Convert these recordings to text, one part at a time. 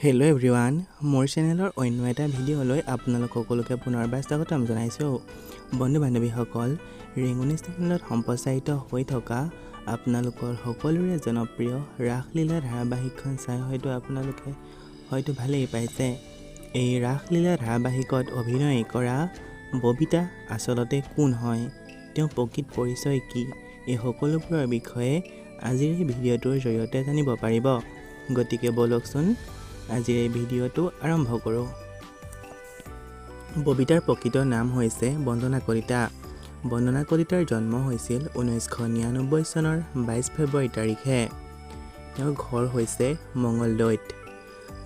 Hello' everyone, মোৰ চেনেলৰ অন্য এটা ভিডিঅ'লৈ আপোনালোক সকলোকে পুনৰবাৰ স্বাগতম জনাইছোঁ। বন্ধু বান্ধৱীসকল, ৰেঙুনি চেনেলত সম্প্ৰচাৰিত হৈ থকা আপোনালোকৰ সকলোৰে জনপ্ৰিয় ৰাসলীলা ধাৰাবাহিকখন চাই আপোনালোকে ভালেই পাইছে। এই ৰাসলীলা ধাৰাবাহিকত অভিনয় কৰা ববিতা আচলতে কোন হয়, তেওঁ প্ৰকৃত পৰিচয় কি, এই সকলোবোৰৰ বিষয়ে আজিৰ এই ভিডিঅ'টোৰ জৰিয়তে জানিব পাৰিব। গতিকে বলকচোন আজিৰ এই ভিডিঅ'টো আৰম্ভ কৰোঁ। ববিতাৰ প্ৰকৃত নাম হৈছে বন্দনা কলিতা। বন্দনা কলিতাৰ জন্ম হৈছিল 1999 চনৰ 22 ফেব্ৰুৱাৰী তাৰিখে। তেওঁৰ ঘৰ হৈছে মঙলদৈত।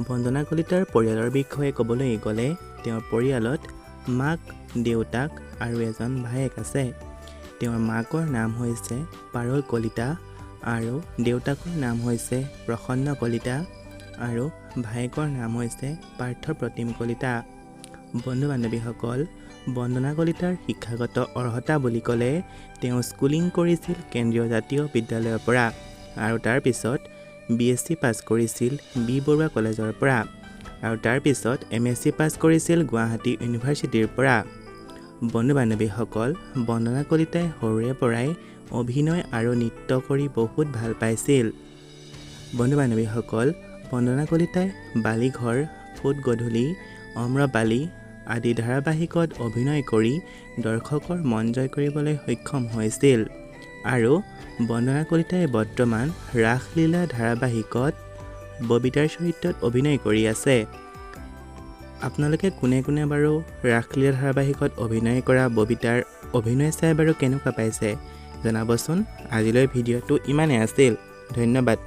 বন্দনা কলিতাৰ পৰিয়ালৰ বিষয়ে ক'বলৈ গ'লে তেওঁৰ পৰিয়ালত মাক, দেউতাক আৰু এজন ভায়েক আছে। তেওঁৰ মাকৰ নাম হৈছে পাৰুল কলিতা আৰু দেউতাকৰ নাম হৈছে প্ৰসন্ন কলিতা আৰু ভায়েকৰ নাম হৈছে পাৰ্থ প্ৰতিম কলিতা। বন্ধু বান্ধৱীসকল, বন্দনা কলিতাৰ শিক্ষাগত অৰ্হতা বুলি ক'লে তেওঁ স্কুলিং কৰিছিল কেন্দ্ৰীয় জাতীয় বিদ্যালয়ৰ পৰা আৰু তাৰপিছত BSc পাছ কৰিছিল বি বৰুৱা কলেজৰ পৰা আৰু তাৰপিছত MSc পাছ কৰিছিল গুৱাহাটী ইউনিভাৰ্চিটিৰ পৰা। বন্ধু বান্ধৱীসকল, বন্দনা কলিতাই সৰুৰে পৰাই অভিনয় আৰু নৃত্য কৰি বহুত ভাল পাইছিল। বন্ধু বান্ধৱীসকল, বন্দনা কলিতাই বালিঘৰ, ফুট গধূলি, অম্ৰপালি আদি ধাৰাবাহিকত অভিনয় কৰি দৰ্শকৰ মন জয় কৰিবলৈ সক্ষম হৈছিল আৰু বন্দনা কলিতাই বৰ্তমান ৰাসলীলা ধাৰাবাহিকত ববিতাৰ চৰিত্ৰত অভিনয় কৰি আছে। আপোনালোকে কোনে কোনে বাৰু ৰাসলীলা ধাৰাবাহিকত অভিনয় কৰা ববিতাৰ অভিনয় চাই বাৰু কেনেকুৱা পাইছে জনাবচোন। আজিলৈ ভিডিঅ'টো ইমানেই আছিল। ধন্যবাদ।